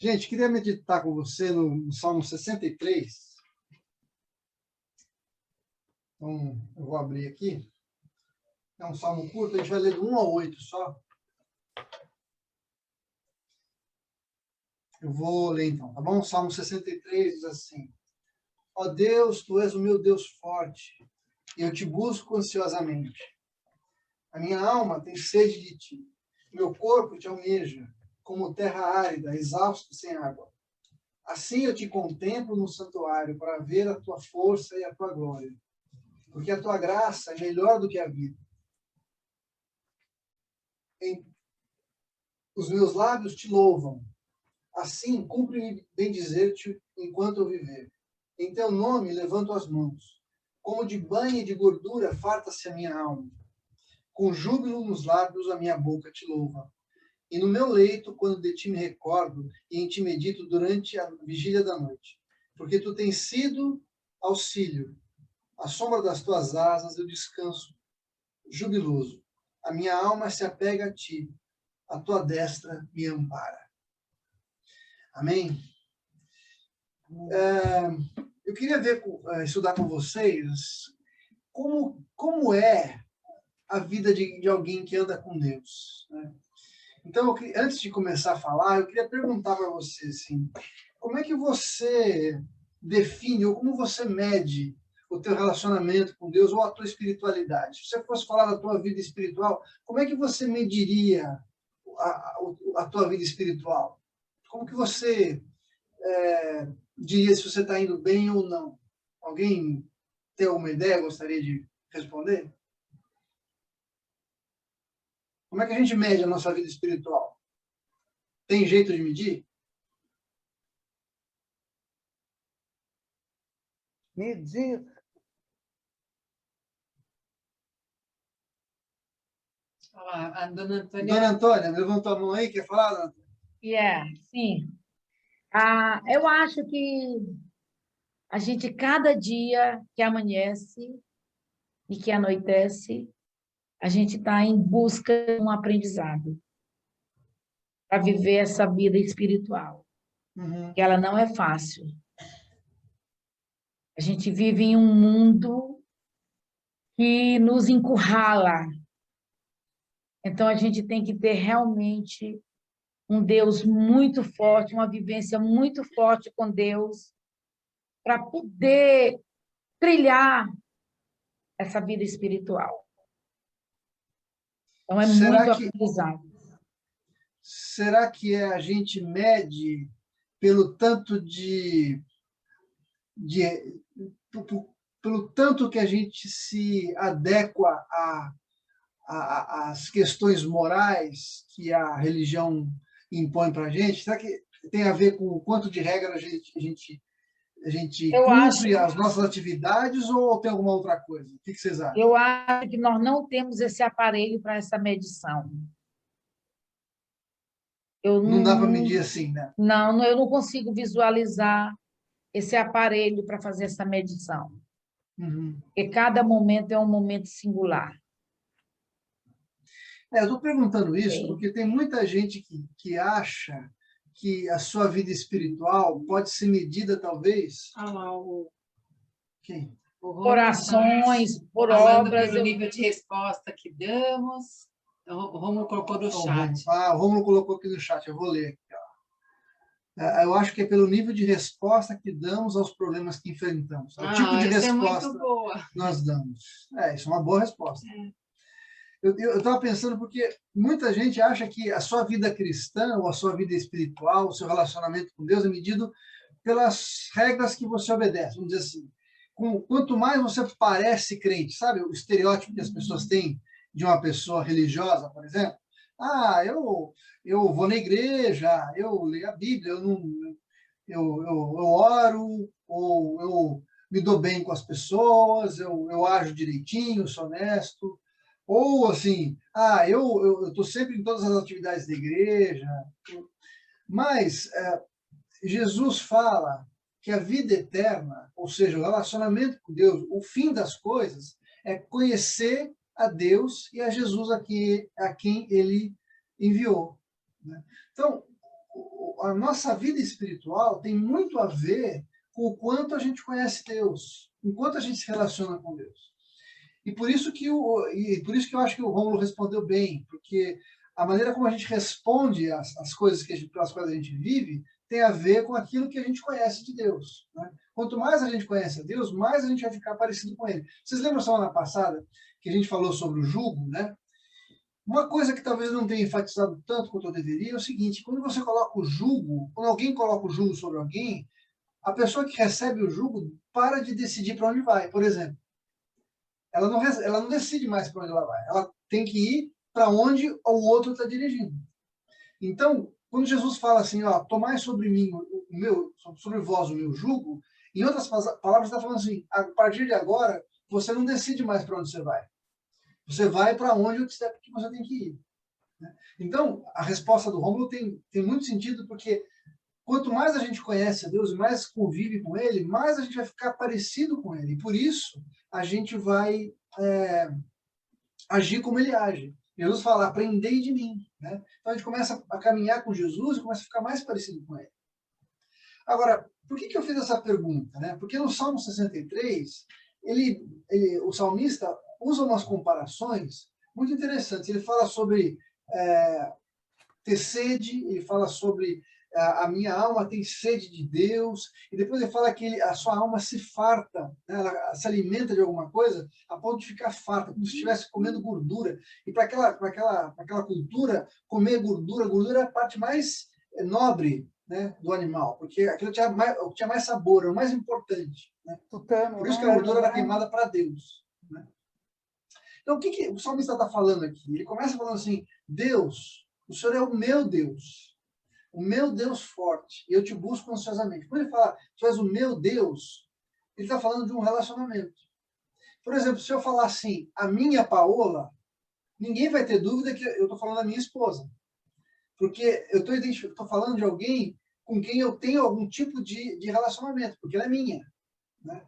Gente, queria meditar com você no Salmo 63. Então, eu vou abrir aqui. É um salmo curto, a gente vai ler do 1 ao 8 só. Eu vou ler então, tá bom? Salmo 63 diz assim: Ó Deus, tu és o meu Deus forte, e eu te busco ansiosamente. A minha alma tem sede de ti, meu corpo te almeja, como terra árida, exausto sem água. Assim eu te contemplo no santuário, para ver a tua força e a tua glória. Porque a tua graça é melhor do que a vida. Os meus lábios te louvam. Assim, cumpre-me bendizer-te enquanto eu viver. Em teu nome levanto as mãos. Como de banho e de gordura farta-se a minha alma. Com júbilo nos lábios a minha boca te louva. E no meu leito, quando de ti me recordo, e em ti medito durante a vigília da noite. Porque tu tens sido auxílio. À sombra das tuas asas eu descanso, jubiloso. A minha alma se apega a ti. A tua destra me ampara. Amém? Eu queria estudar com vocês como é a vida de alguém que anda com Deus, né? Então, antes de começar a falar, eu queria perguntar para você, assim, como é que você define ou como você mede o teu relacionamento com Deus ou a tua espiritualidade? Se você fosse falar da tua vida espiritual, como é que você mediria a tua vida espiritual? Como que você diria se você está indo bem ou não? Alguém tem alguma ideia? Gostaria de responder? Como é que a gente mede a nossa vida espiritual? Tem jeito de medir? Medir. Olá, a dona Antônia. Dona Antônia, levantou a mão aí, quer falar, Dona Antônia? Sim. Eu acho que a gente, cada dia que amanhece e que anoitece, a gente está em busca de um aprendizado para viver essa vida espiritual, Uhum. que ela não é fácil. A gente vive em um mundo que nos encurrala. Então, a gente tem que ter realmente um Deus muito forte, uma vivência muito forte com Deus, para poder trilhar essa vida espiritual. Então, é muito aprendizado. Será que a gente mede pelo tanto pelo tanto que a gente se adequa às questões morais que a religião impõe para a gente? Será que tem a ver com o quanto de regra a gente cumpre as nossas atividades ou tem alguma outra coisa? O que vocês acham? Eu acho que nós não temos esse aparelho para essa medição. Não dá para medir assim, né? Não, eu não consigo visualizar esse aparelho para fazer essa medição. Uhum. Porque cada momento é um momento singular. Eu estou perguntando isso porque tem muita gente que acha que a sua vida espiritual pode ser medida, talvez... Quem? Por ações, por falando obras. Pelo nível de resposta que damos. O Rômulo colocou no chat. O Rômulo colocou aqui no chat, eu vou ler aqui. Eu acho que é pelo nível de resposta que damos aos problemas que enfrentamos. O tipo de resposta é muito boa. nós damos. Isso é uma boa resposta. Eu estava pensando porque muita gente acha que a sua vida cristã ou a sua vida espiritual, o seu relacionamento com Deus é medido pelas regras que você obedece. Vamos dizer assim, quanto mais você parece crente, sabe o estereótipo que as pessoas têm de uma pessoa religiosa, por exemplo? Eu vou na igreja, eu leio a Bíblia, eu oro, ou eu me dou bem com as pessoas, eu ajo direitinho, sou honesto. Ou assim, eu estou sempre em todas as atividades da igreja. Mas Jesus fala que a vida eterna, ou seja, o relacionamento com Deus, o fim das coisas, é conhecer a Deus e a Jesus a quem ele enviou. Então, a nossa vida espiritual tem muito a ver com o quanto a gente conhece Deus, o quanto a gente se relaciona com Deus. E por isso que eu acho que o Rômulo respondeu bem, porque a maneira como a gente responde às coisas pelas quais a gente vive tem a ver com aquilo que a gente conhece de Deus, né? Quanto mais a gente conhece a Deus, mais a gente vai ficar parecido com Ele. Vocês lembram semana passada que a gente falou sobre o jugo, né? Uma coisa que talvez eu não tenha enfatizado tanto quanto eu deveria é o seguinte: quando você coloca o jugo, quando alguém coloca o jugo sobre alguém, a pessoa que recebe o jugo para de decidir para onde vai. Por exemplo, ela não decide mais para onde ela vai. Ela tem que ir para onde o outro está dirigindo. Então, quando Jesus fala assim, ó, tomai sobre mim sobre vós o meu jugo, em outras palavras, está falando assim: a partir de agora, você não decide mais para onde você vai. Você vai para onde eu disser que você tem que ir. Então, a resposta do Rômulo tem muito sentido, porque quanto mais a gente conhece a Deus, mais convive com Ele, mais a gente vai ficar parecido com Ele. E por isso, a gente vai agir como Ele age. Jesus fala: aprendei de mim. Né? Então, a gente começa a caminhar com Jesus e começa a ficar mais parecido com Ele. Agora, por que eu fiz essa pergunta? Né? Porque no Salmo 63, o salmista usa umas comparações muito interessantes. Ele fala sobre ter sede, ele fala sobre a minha alma tem sede de Deus, e depois ele fala que a sua alma se farta, né? Ela se alimenta de alguma coisa a ponto de ficar farta, como se estivesse comendo gordura. E para aquela cultura, comer gordura é a parte mais nobre, né, do animal, porque aquilo tinha mais sabor, era o mais importante. Né? Por isso que a gordura era queimada para Deus. Né? Então, o que o salmista está falando aqui? Ele começa falando assim: Deus, o Senhor é o meu Deus forte, e eu te busco ansiosamente. Quando ele fala, tu és o meu Deus, ele está falando de um relacionamento. Por exemplo, se eu falar assim, a minha Paola, ninguém vai ter dúvida que eu estou falando da minha esposa. Porque eu estou falando de alguém com quem eu tenho algum tipo de relacionamento, porque ela é minha. Né?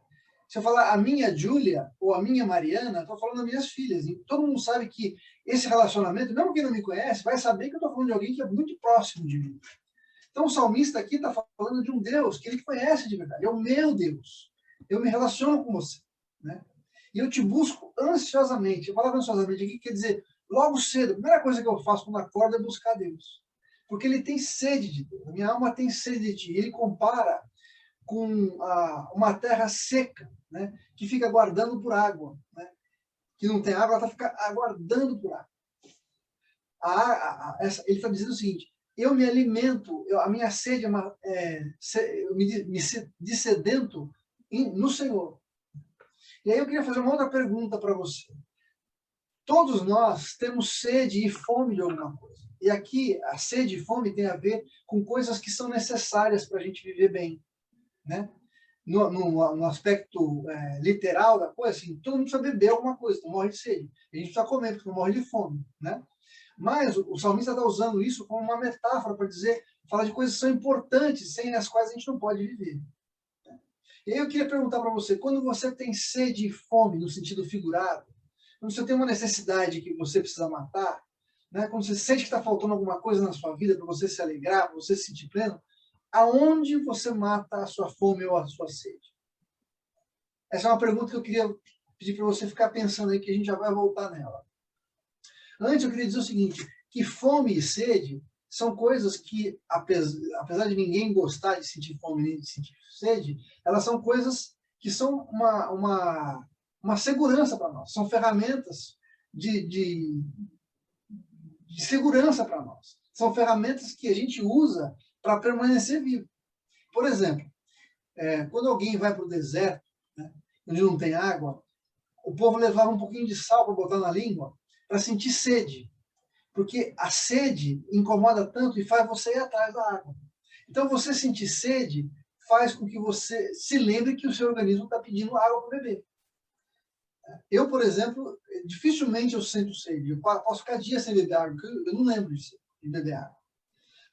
Se eu falar a minha Júlia ou a minha Mariana, estou falando das minhas filhas. E todo mundo sabe que esse relacionamento, mesmo quem não me conhece, vai saber que eu estou falando de alguém que é muito próximo de mim. Então o salmista aqui está falando de um Deus que ele conhece de verdade. É o meu Deus. Eu me relaciono com você. Né? E eu te busco ansiosamente. A palavra ansiosamente aqui quer dizer logo cedo. A primeira coisa que eu faço quando acordo é buscar Deus. Porque ele tem sede de Deus. A minha alma tem sede de ti. Ele compara com uma terra seca, né, que fica aguardando por água. Né, que não tem água, ela fica aguardando por água. Ele está dizendo o seguinte: eu me alimento, a minha sede eu me sedento no Senhor. E aí eu queria fazer uma outra pergunta para você. Todos nós temos sede e fome de alguma coisa. E aqui a sede e fome tem a ver com coisas que são necessárias para a gente viver bem. Né? No aspecto literal da coisa, assim, todo mundo precisa beber alguma coisa, não morre de sede. A gente precisa comer, porque não morre de fome. Né? Mas o salmista está usando isso como uma metáfora para falar de coisas que são importantes, sem as quais a gente não pode viver. E aí eu queria perguntar para você: quando você tem sede e fome, no sentido figurado, quando você tem uma necessidade que você precisa matar, né, quando você sente que está faltando alguma coisa na sua vida para você se alegrar, para você se sentir pleno, aonde você mata a sua fome ou a sua sede? Essa é uma pergunta que eu queria pedir para você ficar pensando aí, que a gente já vai voltar nela. Antes, eu queria dizer o seguinte, que fome e sede são coisas que, apesar de ninguém gostar de sentir fome nem de sentir sede, elas são coisas que são uma segurança para nós, são ferramentas de segurança para nós. São ferramentas que a gente usa para permanecer vivo. Por exemplo, quando alguém vai para o deserto, né, onde não tem água, o povo levava um pouquinho de sal para botar na língua para sentir sede. Porque a sede incomoda tanto e faz você ir atrás da água. Então, você sentir sede faz com que você se lembre que o seu organismo está pedindo água para beber. Eu, por exemplo, dificilmente eu sinto sede. Eu posso ficar dias sem beber água, porque eu não lembro de beber água.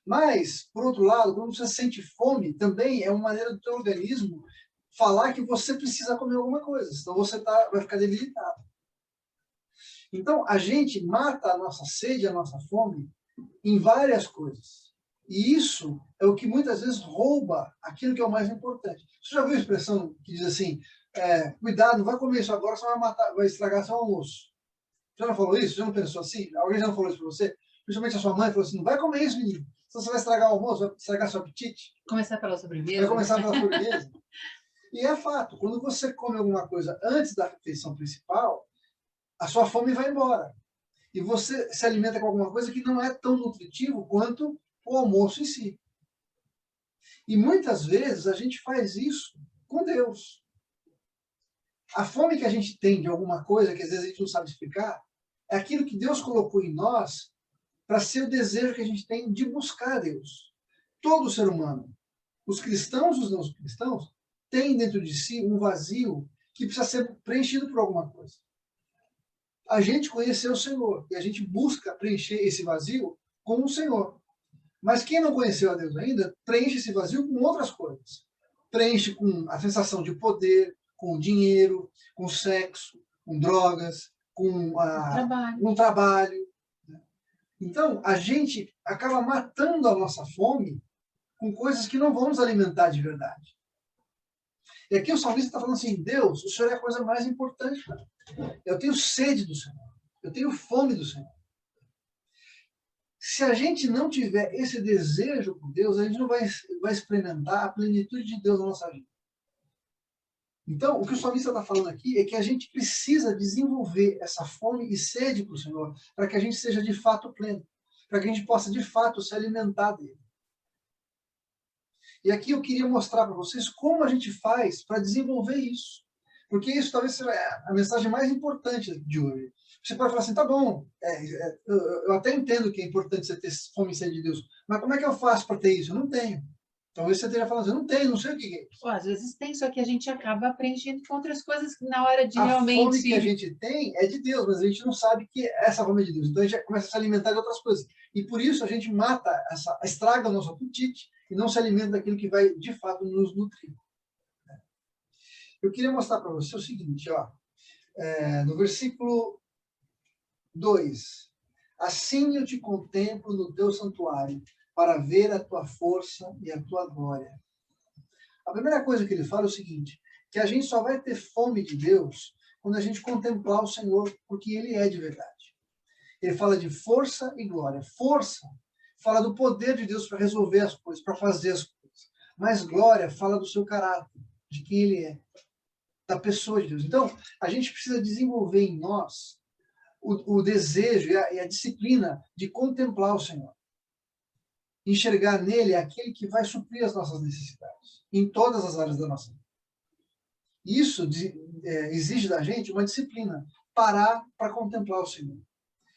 Mas, por outro lado, quando você sente fome, também é uma maneira do seu organismo falar que você precisa comer alguma coisa, senão você vai ficar debilitado. Então, a gente mata a nossa sede, a nossa fome, em várias coisas. E isso é o que muitas vezes rouba aquilo que é o mais importante. Você já viu a expressão que diz assim, cuidado, não vai comer isso agora, senão vai matar, vai estragar seu almoço. Já não falou isso? Já não pensou assim? Alguém já não falou isso para você? Principalmente a sua mãe falou assim, não vai comer isso, menino. Senão você vai estragar o almoço, vai estragar seu apetite. Começar pela sobremesa. Vai começar pela sobremesa. E é fato, quando você come alguma coisa antes da refeição principal, a sua fome vai embora. E você se alimenta com alguma coisa que não é tão nutritivo quanto o almoço em si. E muitas vezes a gente faz isso com Deus. A fome que a gente tem de alguma coisa, que às vezes a gente não sabe explicar, é aquilo que Deus colocou em nós para ser o desejo que a gente tem de buscar Deus. Todo ser humano, os cristãos e os não cristãos, tem dentro de si um vazio que precisa ser preenchido por alguma coisa. A gente conheceu o Senhor e a gente busca preencher esse vazio com o Senhor. Mas quem não conheceu a Deus ainda, preenche esse vazio com outras coisas. Preenche com a sensação de poder, com dinheiro, com sexo, com drogas, com um trabalho. Então, a gente acaba matando a nossa fome com coisas que não vão nos alimentar de verdade. E aqui o salmista está falando assim, Deus, o Senhor é a coisa mais importante, cara. Eu tenho sede do Senhor. Eu tenho fome do Senhor. Se a gente não tiver esse desejo por Deus, a gente não vai experimentar a plenitude de Deus na nossa vida. Então, o que o salmista está falando aqui é que a gente precisa desenvolver essa fome e sede para o Senhor, para que a gente seja de fato pleno, para que a gente possa de fato se alimentar dele. E aqui eu queria mostrar para vocês como a gente faz para desenvolver isso. Porque isso talvez seja a mensagem mais importante de hoje. Você pode falar assim, tá bom, eu até entendo que é importante você ter fome e sede de Deus, mas como é que eu faço para ter isso? Eu não tenho. Talvez você esteja falando assim, eu não tenho, não sei o que é isso. Às vezes tem, só que a gente acaba preenchendo com outras coisas que na hora de a realmente... A fome que a gente tem é de Deus, mas a gente não sabe que essa fome é de Deus. Então a gente começa a se alimentar de outras coisas. E por isso a gente estraga o nosso apetite e não se alimenta daquilo que vai, de fato, nos nutrir. Eu queria mostrar para você o seguinte, ó, no versículo 2. Assim eu te contemplo no teu santuário, para ver a tua força e a tua glória. A primeira coisa que ele fala é o seguinte, que a gente só vai ter fome de Deus quando a gente contemplar o Senhor, porque ele é de verdade. Ele fala de força e glória. Força fala do poder de Deus para resolver as coisas, para fazer as coisas. Mas glória fala do seu caráter, de quem ele é, da pessoa de Deus. Então, a gente precisa desenvolver em nós o desejo e a disciplina de contemplar o Senhor. Enxergar nele aquele que vai suprir as nossas necessidades, em todas as áreas da nossa vida. Isso exige da gente uma disciplina, parar para contemplar o Senhor.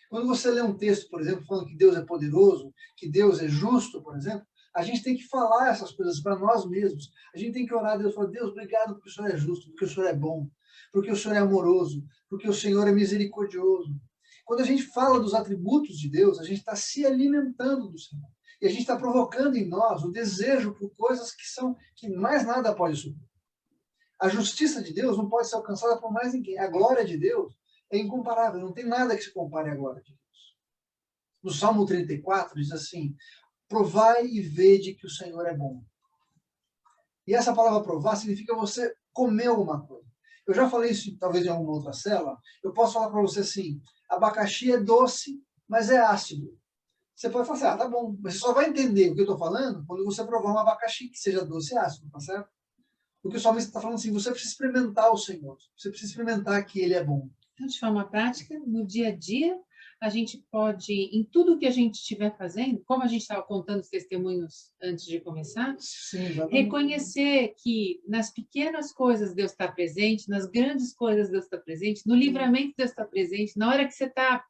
Quando você lê um texto, por exemplo, falando que Deus é poderoso, que Deus é justo, por exemplo, a gente tem que falar essas coisas para nós mesmos. A gente tem que orar a Deus e falar, Deus, obrigado porque o Senhor é justo, porque o Senhor é bom, porque o Senhor é amoroso, porque o Senhor é misericordioso. Quando a gente fala dos atributos de Deus, a gente está se alimentando do Senhor. E a gente está provocando em nós o desejo por coisas que mais nada pode suprir. A justiça de Deus não pode ser alcançada por mais ninguém. A glória de Deus é incomparável, não tem nada que se compare à glória de Deus. No Salmo 34 diz assim, provai e vede que o Senhor é bom. E essa palavra provar significa você comer alguma coisa. Eu já falei isso talvez em alguma outra célula. Eu posso falar para você assim, abacaxi é doce, mas é ácido. Você pode falar assim, tá bom, mas você só vai entender o que eu estou falando quando você provar um abacaxi que seja doce e ácido, tá certo? Porque o salmista está falando assim, você precisa experimentar o Senhor, você precisa experimentar que Ele é bom. Então, de forma prática, no dia a dia, a gente pode, em tudo que a gente estiver fazendo, como a gente estava contando os testemunhos antes de começar, sim, reconhecer que nas pequenas coisas Deus está presente, nas grandes coisas Deus está presente, no livramento Deus está presente, na hora que você está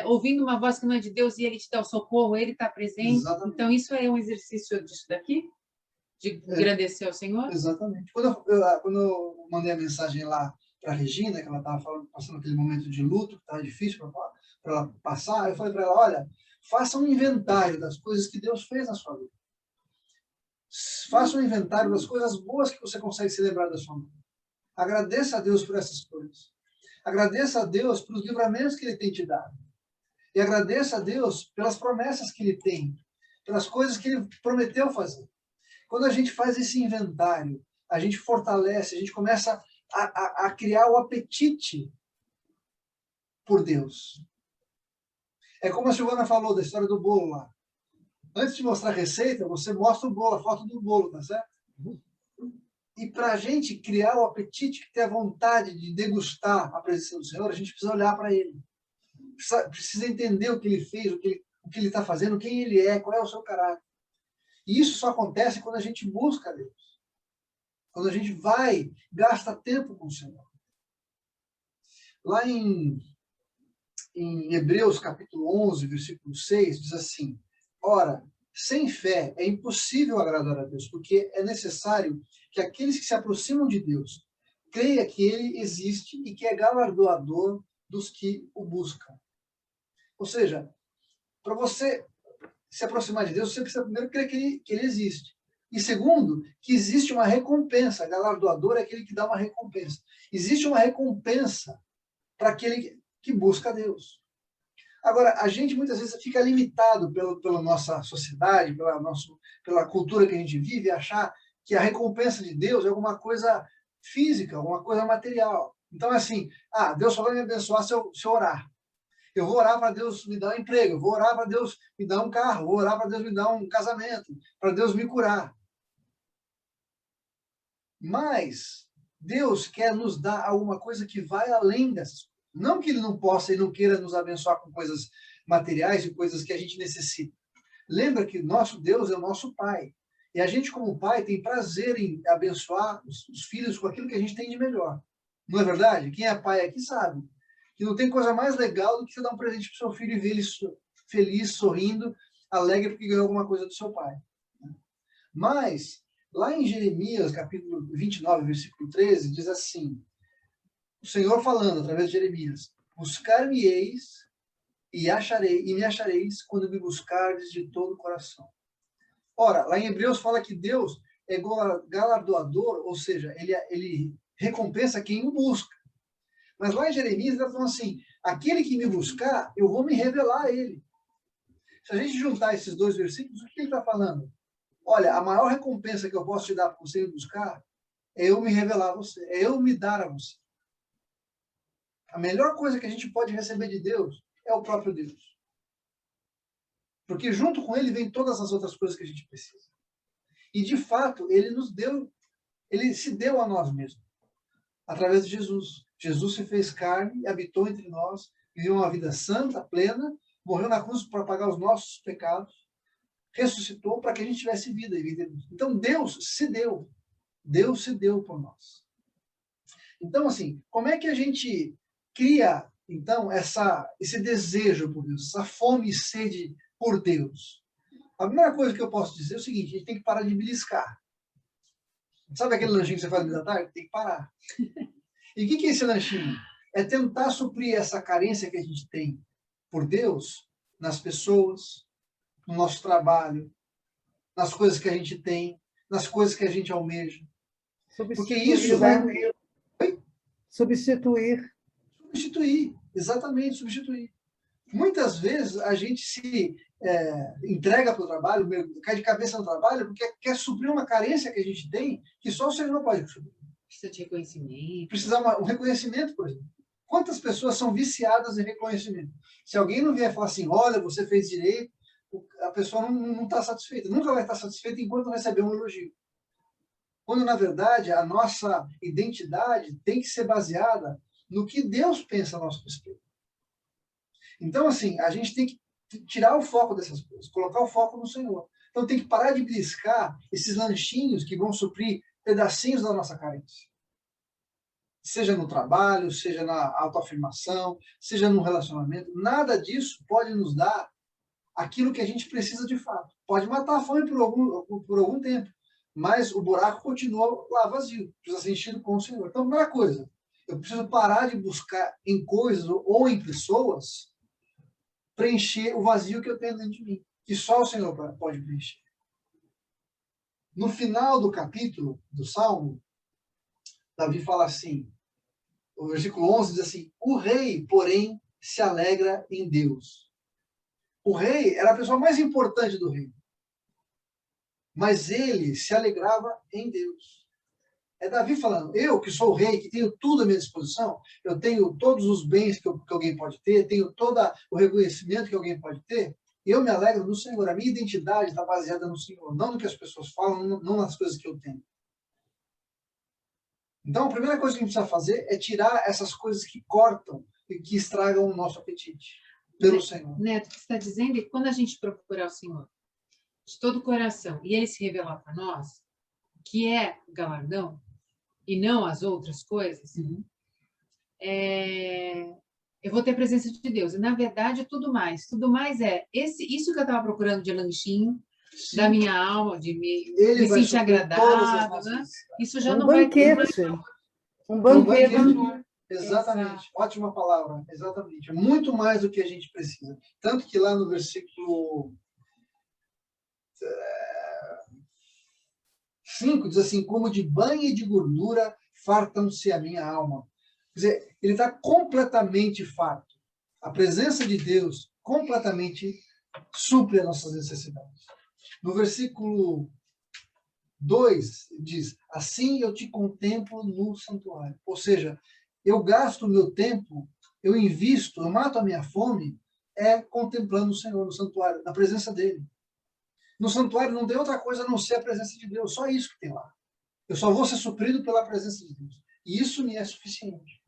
ouvindo uma voz que não é de Deus e Ele te dá o socorro, Ele está presente. Exatamente. Então, isso é um exercício disso daqui? De agradecer ao Senhor? Exatamente. Quando eu mandei a mensagem lá para a Regina, que ela estava passando aquele momento de luto, que estava difícil para ela passar, eu falei para ela, olha, faça um inventário das coisas que Deus fez na sua vida. Faça um inventário das coisas boas que você consegue se lembrar da sua vida. Agradeça a Deus por essas coisas. Agradeça a Deus pelos livramentos que Ele tem te dado. E agradeça a Deus pelas promessas que Ele tem pelas coisas que ele prometeu fazer. Quando a gente faz esse inventário, a gente fortalece, a gente começa a criar o apetite por Deus. É como a Silvana falou da história do bolo lá. Antes de mostrar a receita, você mostra o bolo, a foto do bolo, tá certo? E para a gente criar o apetite, ter a vontade de degustar a presença do Senhor, a gente precisa olhar para Ele. Precisa entender o que Ele fez, o que Ele está fazendo, quem Ele é, qual é o seu caráter. E isso só acontece quando a gente busca Deus. Quando a gente vai, gasta tempo com o Senhor. Lá em Hebreus capítulo 11, versículo 6, diz assim: ora, sem fé é impossível agradar a Deus, porque é necessário que aqueles que se aproximam de Deus creiam que Ele existe e que é galardoador dos que o buscam. Ou seja, para você se aproximar de Deus, você precisa primeiro crer que Ele existe. E segundo, que existe uma recompensa. Galardoador é aquele que dá uma recompensa. Existe uma recompensa para aquele que busca a Deus. Agora, a gente muitas vezes fica limitado pela nossa sociedade, pela cultura que a gente vive, achar que a recompensa de Deus é alguma coisa física, alguma coisa material. Então, assim, Deus só vai me abençoar se eu orar. Eu vou orar para Deus me dar um emprego, eu vou orar para Deus me dar um carro, vou orar para Deus me dar um casamento, para Deus me curar. Mas Deus quer nos dar alguma coisa que vai além dessas coisas. Não que Ele não possa e não queira nos abençoar com coisas materiais e coisas que a gente necessita. Lembra que nosso Deus é o nosso Pai. E a gente, como pai, tem prazer em abençoar os filhos com aquilo que a gente tem de melhor. Não é verdade? Quem é pai aqui sabe que não tem coisa mais legal do que você dar um presente para o seu filho e ver ele feliz, sorrindo, alegre porque ganhou alguma coisa do seu pai. Mas, lá em Jeremias, capítulo 29, versículo 13, diz assim: o Senhor falando através de Jeremias: buscar-me-eis e me achareis quando me buscardes de todo o coração. Ora, lá em Hebreus fala que Deus é galardoador, ou seja, ele recompensa quem o busca. Mas lá em Jeremias ele está falando assim: aquele que me buscar, eu vou me revelar a ele. Se a gente juntar esses dois versículos, o que ele está falando? Olha, a maior recompensa que eu posso te dar para você me buscar é eu me revelar a você, é eu me dar a você. A melhor coisa que a gente pode receber de Deus é o próprio Deus. Porque junto com ele vem todas as outras coisas que a gente precisa. E de fato, ele nos deu, ele se deu a nós mesmos, através de Jesus. Jesus se fez carne, habitou entre nós, viveu uma vida santa, plena, morreu na cruz para pagar os nossos pecados, ressuscitou para que a gente tivesse vida e vida. Então Deus se deu por nós. Então, assim, como é que a gente cria, então, esse desejo por Deus, essa fome e sede por Deus? A primeira coisa que eu posso dizer é o seguinte: a gente tem que parar de beliscar. Sabe aquele lanchinho que você faz no meio da tarde? Tem que parar. E o que é esse lanchinho? É tentar suprir essa carência que a gente tem por Deus nas pessoas, no nosso trabalho, nas coisas que a gente tem, nas coisas que a gente almeja. Porque isso vai... Substituir, exatamente, substituir. Muitas vezes a gente se entrega para o trabalho, cai de cabeça no trabalho, porque quer suprir uma carência que a gente tem, que só o Senhor não pode suprir. Precisa de reconhecimento. Precisa um reconhecimento, por exemplo. Quantas pessoas são viciadas em reconhecimento? Se alguém não vier falar assim: olha, você fez direito, a pessoa não está satisfeita. Nunca vai estar satisfeita enquanto não receber um elogio. Quando, na verdade, a nossa identidade tem que ser baseada no que Deus pensa a nosso respeito. Então, assim, a gente tem que tirar o foco dessas coisas, colocar o foco no Senhor. Então, tem que parar de beliscar esses lanchinhos que vão suprir pedacinhos da nossa carência. Seja no trabalho, seja na autoafirmação, seja no relacionamento. Nada disso pode nos dar aquilo que a gente precisa de fato. Pode matar a fome por algum tempo, mas o buraco continua lá vazio, precisa ser enchido com o Senhor. Então, primeira coisa, eu preciso parar de buscar em coisas ou em pessoas preencher o vazio que eu tenho dentro de mim, que só o Senhor pode preencher. No final do capítulo do Salmo, Davi fala assim, o versículo 11 diz assim: o rei, porém, se alegra em Deus. O rei era a pessoa mais importante do reino. mas ele se alegrava em Deus. É Davi falando, eu que sou o rei, que tenho tudo à minha disposição, eu tenho todos os bens que alguém pode ter, tenho todo o reconhecimento que alguém pode ter, e eu me alegro no Senhor. A minha identidade está baseada no Senhor, não no que as pessoas falam, não nas coisas que eu tenho. Então, a primeira coisa que a gente precisa fazer é tirar essas coisas que cortam e que estragam o nosso apetite pelo Senhor. Neto, o que você está dizendo é que quando a gente procurar o Senhor de todo o coração e ele se revelar para nós, que é galardão, e não as outras coisas, eu vou ter a presença de Deus. E, na verdade, tudo mais. Tudo mais é isso que eu estava procurando de lanchinho, sim, da minha alma, de me sentir agradável, né? Isso já não vai ter mais. Um banquete. Exatamente. Exato. Ótima palavra. Exatamente. É muito mais do que a gente precisa. Tanto que lá no versículo 5 diz assim, como de banho e de gordura fartam-se a minha alma. Quer dizer, ele está completamente farto. A presença de Deus completamente supre as nossas necessidades. No versículo 2 diz, assim eu te contemplo no santuário. Ou seja, eu gasto o meu tempo, eu invisto, eu mato a minha fome, contemplando o Senhor no santuário, na presença dele. No santuário não tem outra coisa a não ser a presença de Deus, só isso que tem lá. Eu só vou ser suprido pela presença de Deus. E isso me é suficiente.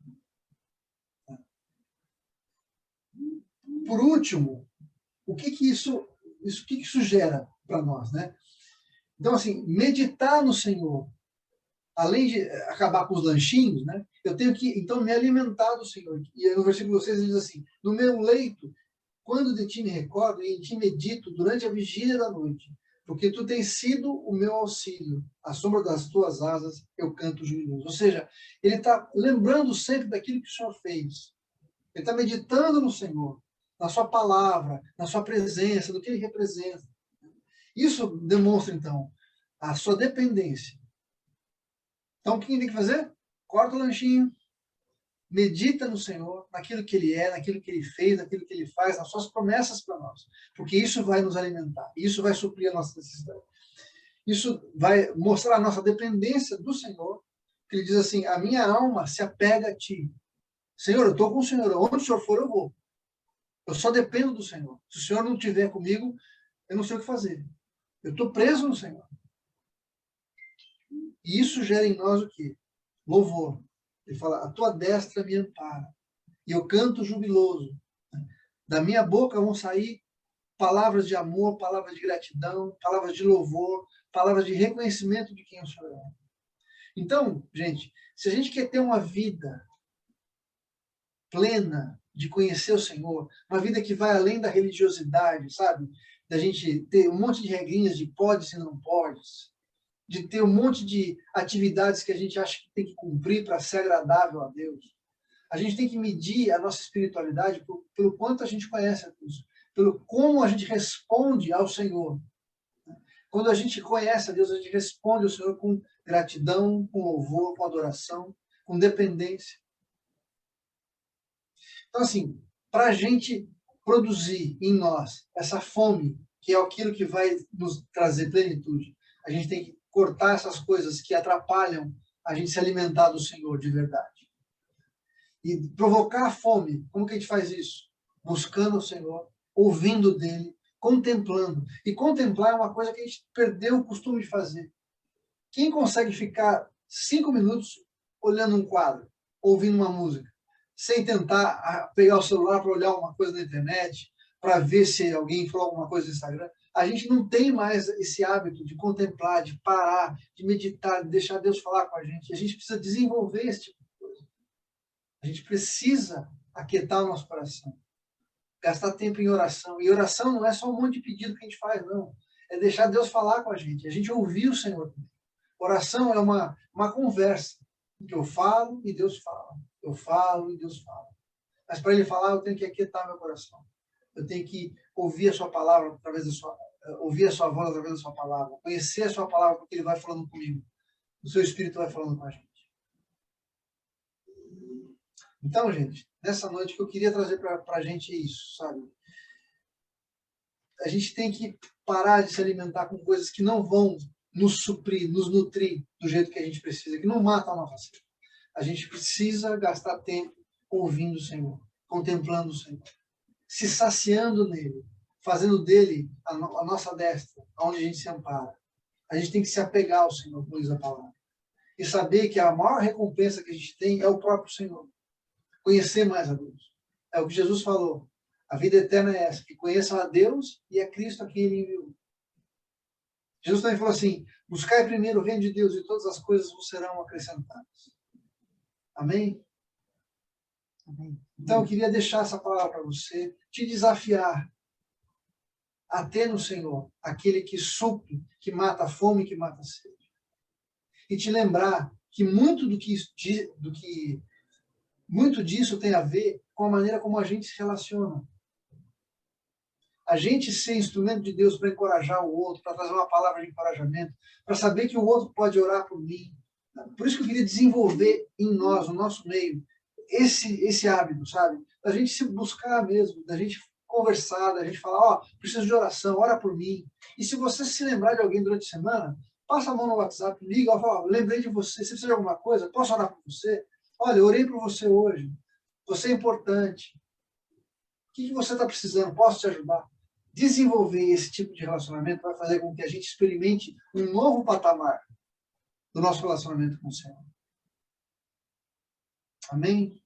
Por último, o que isso gera para nós, né? Então, assim, meditar no Senhor, além de acabar com os lanchinhos, né? Eu tenho que, então, me alimentar do Senhor. E no versículo 6 ele diz assim, no meu leito, quando de ti me recordo e em ti medito durante a vigília da noite, porque tu tens sido o meu auxílio, à sombra das tuas asas eu canto jubiloso. Ou seja, ele está lembrando sempre daquilo que o Senhor fez. Ele está meditando no Senhor, na sua palavra, na sua presença, do que ele representa. Isso demonstra, então, a sua dependência. Então, o que ele tem que fazer? Corta o lanchinho, medita no Senhor, naquilo que ele é, naquilo que ele fez, naquilo que ele faz, nas suas promessas para nós. Porque isso vai nos alimentar, isso vai suprir a nossa necessidade. Isso vai mostrar a nossa dependência do Senhor, que ele diz assim, a minha alma se apega a ti. Senhor, eu estou com o Senhor, onde o Senhor for eu vou. Eu só dependo do Senhor. Se o Senhor não estiver comigo, eu não sei o que fazer. Eu estou preso no Senhor. E isso gera em nós o quê? Louvor. Ele fala, a tua destra me ampara. E eu canto jubiloso. Da minha boca vão sair palavras de amor, palavras de gratidão, palavras de louvor, palavras de reconhecimento de quem o Senhor é. Então, gente, se a gente quer ter uma vida plena de conhecer o Senhor, uma vida que vai além da religiosidade, sabe? Da gente ter um monte de regrinhas de podes e não podes, de ter um monte de atividades que a gente acha que tem que cumprir para ser agradável a Deus. A gente tem que medir a nossa espiritualidade pelo quanto a gente conhece a Deus, pelo como a gente responde ao Senhor. Quando a gente conhece a Deus, a gente responde ao Senhor com gratidão, com louvor, com adoração, com dependência. Então, assim, para a gente produzir em nós essa fome, que é aquilo que vai nos trazer plenitude, a gente tem que cortar essas coisas que atrapalham a gente se alimentar do Senhor de verdade. E provocar a fome, como que a gente faz isso? Buscando o Senhor, ouvindo dele, contemplando. E contemplar é uma coisa que a gente perdeu o costume de fazer. Quem consegue ficar 5 minutos olhando um quadro, ouvindo uma música, sem tentar pegar o celular para olhar alguma coisa na internet, para ver se alguém falou alguma coisa no Instagram? A gente não tem mais esse hábito de contemplar, de parar, de meditar, de deixar Deus falar com a gente. A gente precisa desenvolver esse tipo de coisa. A gente precisa aquietar o nosso coração, gastar tempo em oração. E oração não é só um monte de pedido que a gente faz, não. É deixar Deus falar com a gente ouvir o Senhor. Oração é uma conversa, que eu falo e Deus fala. Eu falo e Deus fala. Mas para Ele falar, eu tenho que aquietar meu coração. Eu tenho que ouvir a sua palavra através da sua, ouvir a sua voz através da sua palavra, conhecer a sua palavra porque Ele vai falando comigo. O seu Espírito vai falando com a gente. Então, gente, nessa noite que eu queria trazer para a gente isso, sabe? a gente tem que parar de se alimentar com coisas que não vão nos suprir, nos nutrir do jeito que a gente precisa, que não matam a nossa sede. A gente precisa gastar tempo ouvindo o Senhor, contemplando o Senhor, se saciando nele, fazendo dele a nossa destra, onde a gente se ampara. A gente tem que se apegar ao Senhor, como diz a palavra. E saber que a maior recompensa que a gente tem é o próprio Senhor. Conhecer mais a Deus. É o que Jesus falou. A vida eterna é essa, que conheçam a Deus e a Cristo a quem ele enviou. Jesus também falou assim, buscai primeiro o reino de Deus e todas as coisas vos serão acrescentadas. Amém? Amém. Então, eu queria deixar essa palavra para você, te desafiar a ter no Senhor aquele que supre, que mata a fome, que mata a sede. E te lembrar que muito disso tem a ver com a maneira como a gente se relaciona. A gente ser instrumento de Deus para encorajar o outro, para trazer uma palavra de encorajamento, para saber que o outro pode orar por mim. Por isso que eu queria desenvolver em nós, no nosso meio, esse hábito, sabe? Da gente se buscar mesmo, da gente conversar, da gente falar, ó, preciso de oração, ora por mim. E se você se lembrar de alguém durante a semana, passa a mão no WhatsApp, liga, fala, ó, lembrei de você, se precisa de alguma coisa, posso orar por você? Olha, eu orei por você hoje, você é importante. O que você está precisando? Posso te ajudar? Desenvolver esse tipo de relacionamento vai fazer com que a gente experimente um novo patamar do nosso relacionamento com o Senhor. Amém?